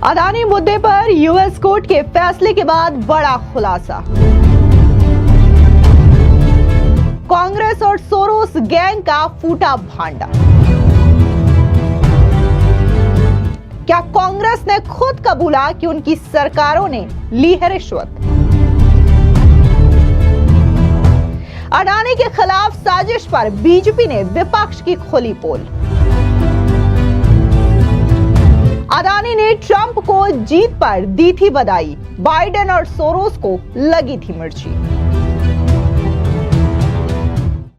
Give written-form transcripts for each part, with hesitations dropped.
अदानी मुद्दे पर US court के फैसले के बाद बड़ा खुलासा। कांग्रेस और सोरोस गैंग का फूटा भांडा। क्या कांग्रेस ने खुद कबूला कि उनकी सरकारों ने ली है रिश्वत? अडानी के खिलाफ साजिश पर बीजेपी ने विपक्ष की खोली पोल। अडानी ने ट्रंप को जीत पर दी थी बधाई, बाइडेन और सोरोस को लगी थी मिर्ची।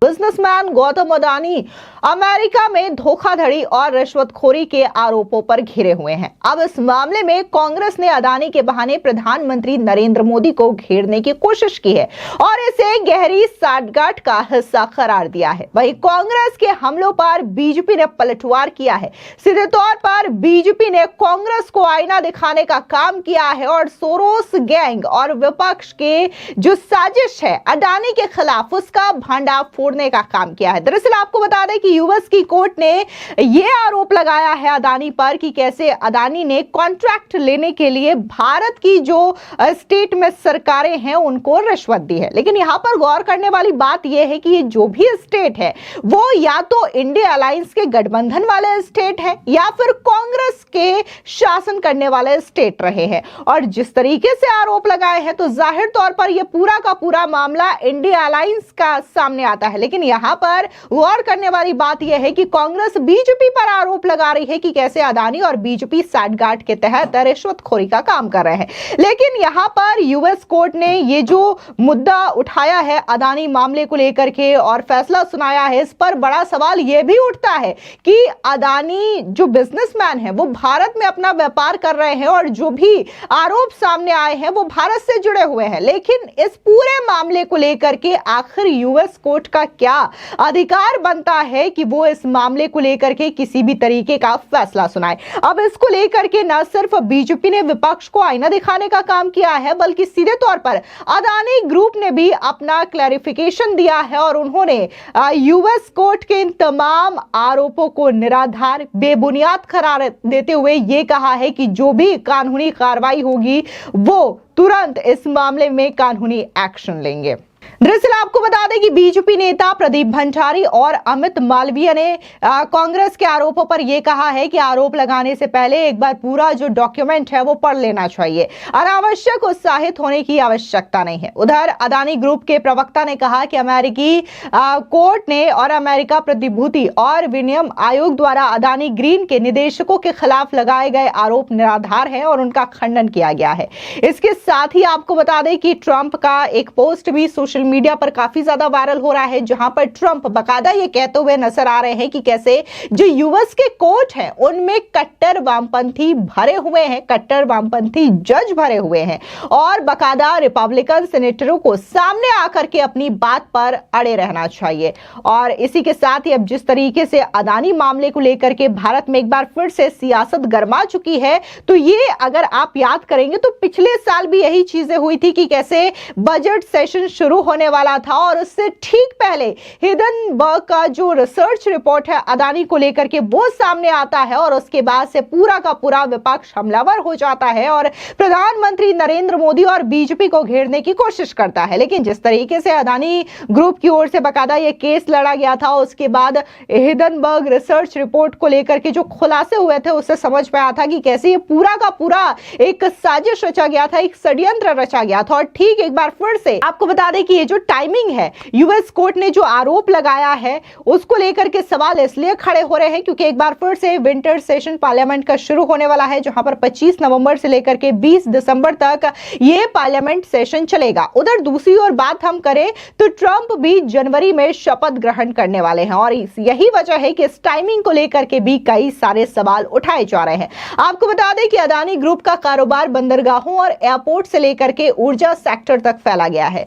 बिजनेसमैन गौतम अडानी अमेरिका में धोखाधड़ी और रिश्वतखोरी के आरोपों पर घिरे हुए हैं। अब इस मामले में कांग्रेस ने अडानी के बहाने प्रधानमंत्री नरेंद्र मोदी को घेरने की कोशिश की है और इसे गहरी साठगांठ का हिस्सा करार दिया है। वहीं कांग्रेस के हमलों पर बीजेपी ने पलटवार किया है। सीधे तौर पर बीजेपी ने कांग्रेस को आईना दिखाने का काम किया है और सोरोस गैंग और विपक्ष के जो साजिश है अडानी के खिलाफ उसका भांडा फोड़ने का काम किया है। दरअसल आपको बता दें कि यूएस की कोर्ट ने यह आरोप लगाया है अडानी पर कि कैसे अडानी ने कॉन्ट्रैक्ट लेने के लिए भारत की जो स्टेट में सरकारें हैं उनको रिश्वत दी है। लेकिन यहां पर गौर करने वाली बात यह है कि ये जो भी स्टेट है वो या तो इंडिया अलायंस के गठबंधन वाले स्टेट है या फिर कांग्रेस के शासन करने वाले स्टेट रहे हैं। और जिस तरीके से आरोप लगाए हैं तो जाहिर तौर पर यह पूरा का पूरा मामला इंडिया अलायंस का सामने आता है। लेकिन यहां पर गौर करने वाली बात यह है कि कांग्रेस बीजेपी पर आरोप लगा रही है कि कैसे अडानी और बीजेपी साठगांठ के तहत रिश्वतखोरी का काम कर रहे हैं। लेकिन यहां पर यूएस कोर्ट ने ये जो मुद्दा उठाया है अडानी मामले को लेकर के और फैसला सुनाया है, इस पर बड़ा सवाल यह भी उठता है कि अडानी जो बिजनेसमैन है वो भारत में अपना व्यापार कर रहे हैं और जो भी आरोप सामने आए हैं वो भारत से जुड़े हुए हैं। लेकिन इस पूरे मामले को लेकर के आखिर यूएस कोर्ट का क्या अधिकार बनता है कि वो इस मामले को लेकर के किसी भी तरीके का फैसला सुनाए। अब इसको लेकर के न सिर्फ बीजेपी ने विपक्ष को आईना दिखाने का काम किया है बल्कि सीधे तौर पर अडानी ग्रुप ने भी अपना क्लैरिफिकेशन दिया है और उन्होंने यूएस कोर्ट के इन तमाम आरोपों को निराधार बेबुनियाद करार देते हुए यह कहा है कि जो भी कानूनी कार्रवाई होगी वो तुरंत इस मामले में कानूनी एक्शन लेंगे। दरअसल आपको बता दें कि बीजेपी नेता प्रदीप भंडारी और अमित मालवीय ने कांग्रेस के आरोपों पर यह कहा है कि आरोप लगाने से पहले एक बार पूरा जो डॉक्यूमेंट है वो पढ़ लेना चाहिए, अनावश्यक उत्साहित होने की आवश्यकता नहीं है। उधर अडानी ग्रुप के प्रवक्ता ने कहा कि अमेरिकी कोर्ट ने और अमेरिका प्रतिभूति और विनिमय आयोग द्वारा अडानी ग्रीन के निदेशकों के खिलाफ लगाए गए आरोप निराधार है और उनका खंडन किया गया है। इसके साथ ही आपको बता दें कि ट्रंप का एक पोस्ट भी सोशल मीडिया पर काफी ज्यादा वायरल हो रहा है जहां पर ट्रंप बकायदा ये कहते हुए नजर आ रहे हैं कि कैसे जो यूएस के कोर्ट हैं उनमें कट्टर वामपंथी भरे हुए हैं, कट्टर वामपंथी जज भरे हुए हैं और बकायदा रिपब्लिकन सेनेटरों को सामने आकर के अपनी बात पर अड़े रहना चाहिए। और इसी के साथ ही अब जिस तरीके से अडानी मामले को लेकर के भारत में एक बार फिर से सियासत गर्मा चुकी है तो ये अगर आप याद करेंगे तो पिछले साल भी यही चीजें हुई थी कि कैसे बजट सेशन शुरू होने वाला था और उससे ठीक पहले हिंडनबर्ग का जो रिसर्च रिपोर्ट है अडानी को लेकर के वो सामने आता है और उसके बाद से पूरा का पूरा विपक्ष हमलावर हो जाता है और प्रधानमंत्री नरेंद्र मोदी और बीजेपी को घेरने की कोशिश करता है। लेकिन जिस तरीके से अडानी ग्रुप की ओर से बकायदा ये केस लड़ा गया था उसके बाद हिंडनबर्ग रिसर्च रिपोर्ट को लेकर के जो खुलासे हुए थे उससे समझ में आया था कि कैसे ये पूरा का पूरा एक साजिश रचा गया था, एक षड्यंत्र रचा गया था। और ठीक एक बार फिर से आपको बता दें कि ये जो टाइमिंग है यूएस कोर्ट ने जो आरोप लगाया है उसको लेकर के सवाल इसलिए खड़े हो रहे हैं क्योंकि एक बार फिर से विंटर सेशन पार्लियामेंट का शुरू होने वाला है जहां पर 25 नवंबर से लेकर के 20 दिसंबर तक ये पार्लियामेंट सेशन चलेगा। उधर दूसरी ओर बात हम करें तो ट्रंप भी जनवरी में शपथ ग्रहण करने वाले हैं और यही वजह है कि इस टाइमिंग को लेकर के भी कई सारे सवाल उठाए जा रहे हैं। आपको बता दें कि अडानी ग्रुप का कारोबार बंदरगाहों और एयरपोर्ट से लेकर के ऊर्जा सेक्टर तक फैला गया है।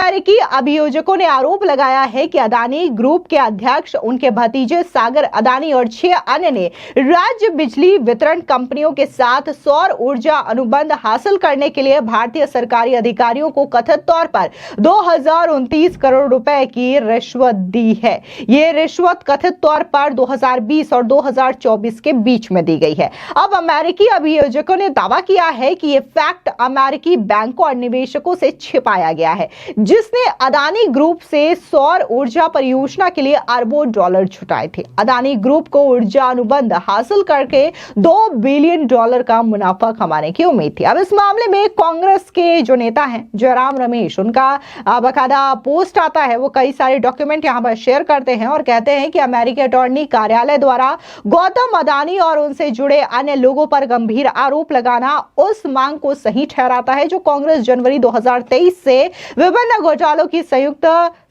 अमेरिकी अभियोजकों ने आरोप लगाया है कि अदानी ग्रुप के अध्यक्ष, उनके भतीजे सागर अदानी और 6 अन्य ने राज्य बिजली वितरण कंपनियों के साथ सौर ऊर्जा अनुबंध हासिल करने के लिए भारतीय सरकारी अधिकारियों को कथित तौर पर 2029 करोड़ रुपए की रिश्वत दी है। ये रिश्वत कथित तौर पर 2020 और 2024 के बीच में दी गई है। अब अमेरिकी अभियोजकों ने दावा किया है कि ये फैक्ट अमेरिकी बैंकों और निवेशकों से छिपाया गया है, जिसने अदानी ग्रुप से सौर ऊर्जा परियोजना के लिए अरबों डॉलर जुटाए थे। अदानी ग्रुप को ऊर्जा अनुबंध हासिल करके $2 बिलियन का मुनाफा कमाने की उम्मीद थी। अब इस मामले में कांग्रेस के जो नेता हैं जयराम रमेश, उनका बकायदा पोस्ट आता है। वो कई सारे डॉक्यूमेंट यहां पर शेयर करते हैं और कहते हैं कि अमेरिकी अटॉर्नी कार्यालय द्वारा गौतम अदानी और उनसे जुड़े अन्य लोगों पर गंभीर आरोप लगाना उस मांग को सही ठहराता है जो कांग्रेस जनवरी 2023 से विभिन्न घोटालों की संयुक्त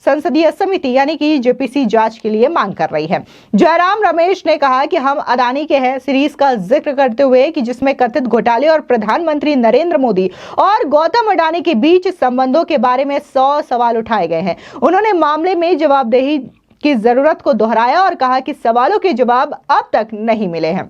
संसदीय समिति यानी कि जेपीसी जांच के लिए मांग कर रही है। जयराम रमेश ने कहा कि हम अदानी के हैं सीरीज का जिक्र करते हुए कि जिसमें कथित घोटाले और प्रधानमंत्री नरेंद्र मोदी और गौतम अडानी के बीच संबंधों के बारे में 100 सवाल उठाए गए हैं। उन्होंने मामले में जवाबदेही की जरूरत को दोहराया और कहा कि सवालों के जवाब अब तक नहीं मिले हैं।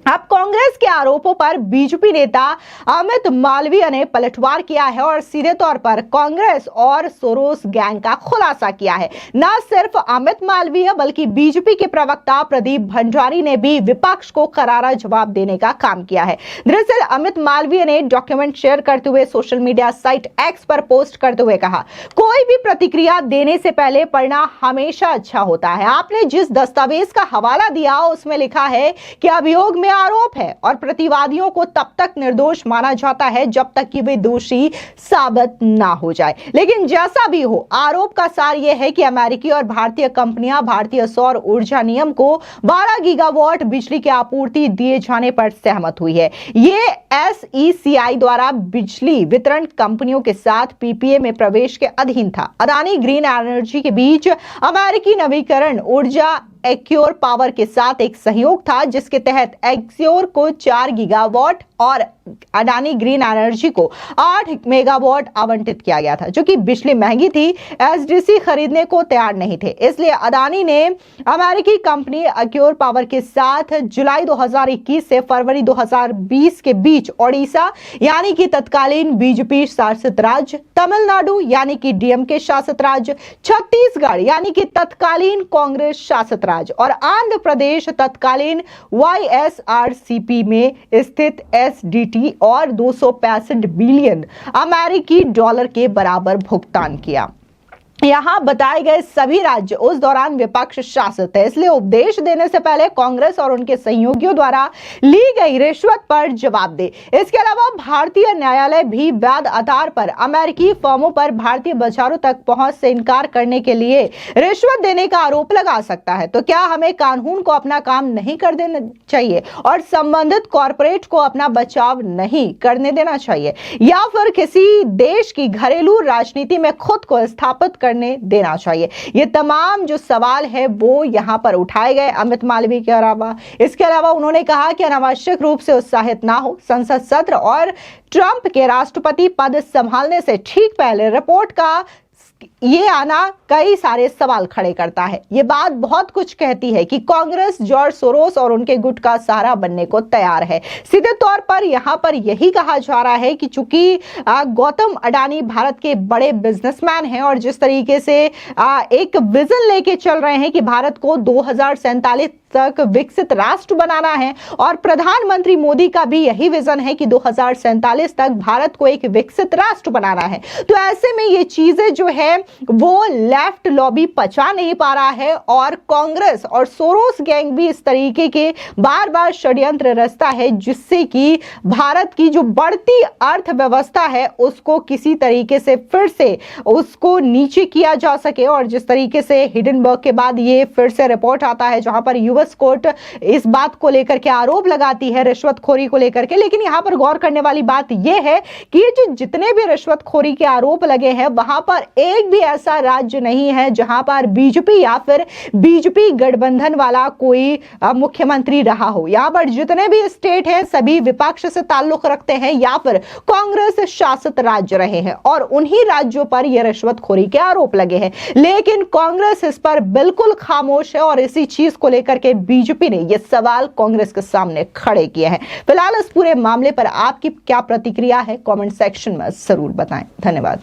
अब कांग्रेस के आरोपों पर बीजेपी नेता अमित मालवीय ने पलटवार किया है और सीधे तौर पर कांग्रेस और सोरोस गैंग का खुलासा किया है। न सिर्फ अमित मालवीय बल्कि बीजेपी के प्रवक्ता प्रदीप भंडारी ने भी विपक्ष को करारा जवाब देने का काम किया है। दरअसल अमित मालवीय ने डॉक्यूमेंट शेयर करते हुए सोशल मीडिया साइट एक्स पर पोस्ट करते हुए कहा, कोई भी प्रतिक्रिया देने से पहले पढ़ना हमेशा अच्छा होता है। आपने जिस दस्तावेज का हवाला दिया उसमें लिखा है कि अभियोग में आरोप है और प्रतिवादियों को तब तक निर्दोष माना जाता है जब तक कि वे दोषी साबित ना हो जाए। लेकिन जैसा भी हो, आरोप का सार यह है कि अमेरिकी और भारतीय कंपनियां भारतीय सौर ऊर्जा नियम को 12 गीगावाट बिजली की आपूर्ति दिए जाने पर सहमत हुई है। ये SECI द्वारा बिजली वितरण कंपनियों के साथ पीपीए में प्रवेश के अधीन था। अदानी ग्रीन एनर्जी के बीच अमेरिकी नवीकरण ऊर्जा एक्योर पावर के साथ एक सहयोग था, जिसके तहत एक्योर को 4 गीगावाट और अडानी ग्रीन एनर्जी को 8 मेगावाट आवंटित किया गया था, जो कि बिजली महंगी थी, एसडीसी खरीदने को तैयार नहीं थे। इसलिए अडानी ने अमेरिकी कंपनी एक्योर पावर के साथ जुलाई 2021 से फरवरी 2020 के बीच ओडिशा यानी कि तत्कालीन बीजेपी शासित राज्य, तमिलनाडु यानी कि डीएमके शासित राज्य, छत्तीसगढ़ यानी कि तत्कालीन कांग्रेस शासित राज्य और आंध्र प्रदेश तत्कालीन वाईएसआरसीपी में स्थित एसडीटी और 265 बिलियन अमेरिकी डॉलर के बराबर भुगतान किया। यहां बताए गए सभी राज्य उस दौरान विपक्ष शासित थे, इसलिए उपदेश देने से पहले कांग्रेस और उनके सहयोगियों द्वारा ली गई रिश्वत पर जवाब दे। इसके अलावा भारतीय न्यायालय भी वैध आधार पर अमेरिकी फर्मों पर भारतीय बाजारों तक पहुंच से इनकार करने के लिए रिश्वत देने का आरोप लगा सकता है। तो क्या हमें कानून को अपना काम नहीं कर देना चाहिए और संबंधित कॉर्पोरेट को अपना बचाव नहीं करने देना चाहिए, या फिर किसी देश की घरेलू राजनीति में खुद को स्थापित करने देना चाहिए? ये तमाम जो सवाल है वो यहां पर उठाए गए अमित मालवीय के अलावा। इसके अलावा उन्होंने कहा कि अनावश्यक रूप से उत्साहित ना हो। संसद सत्र और ट्रंप के राष्ट्रपति पद संभालने से ठीक पहले रिपोर्ट का ये आना कई सारे सवाल खड़े करता है। ये बात बहुत कुछ कहती है कि कांग्रेस जॉर्ज सोरोस और उनके गुट का सहारा बनने को तैयार है। सीधे तौर पर यहां पर यही कहा जा रहा है कि चूंकि गौतम अडानी भारत के बड़े बिजनेसमैन हैं और जिस तरीके से एक विजन लेके चल रहे हैं कि भारत को 2047 तक विकसित राष्ट्र बनाना है और प्रधानमंत्री मोदी का भी यही विजन है कि 2047 तक भारत को एक विकसित राष्ट्र बनाना है, तो ऐसे में ये चीजें जो है वो लेफ्ट लॉबी पचा नहीं पा रहा है और कांग्रेस और सोरोस गैंग भी इस तरीके के बार बार षड्यंत्र रचता है जिससे कि भारत की जो बढ़ती अर्थव्यवस्था है उसको किसी तरीके से फिर से उसको नीचे किया जा सके। और जिस तरीके से हिडेनबर्ग के बाद ये फिर से रिपोर्ट आता है जहां पर कांग्रेस कोर्ट इस बात को लेकर के आरोप लगाती है रिश्वतखोरी को लेकर के। लेकिन यहां पर गौर करने वाली बात यह है कि जो जितने भी रिश्वतखोरी के आरोप लगे हैं वहां पर एक भी ऐसा राज्य नहीं है जहां पर बीजेपी या फिर बीजेपी गठबंधन वाला कोई मुख्यमंत्री रहा हो। यहां पर जितने भी स्टेट हैं सभी विपक्ष से ताल्लुक रखते हैं या फिर कांग्रेस शासित राज्य रहे हैं और उन्हीं राज्यों पर यह रिश्वतखोरी के आरोप लगे हैं। लेकिन कांग्रेस इस पर बिल्कुल खामोश है और इसी चीज को लेकर के बीजेपी ने यह सवाल कांग्रेस के सामने खड़े किए हैं। फिलहाल इस पूरे मामले पर आपकी क्या प्रतिक्रिया है कमेंट सेक्शन में जरूर बताएं। धन्यवाद।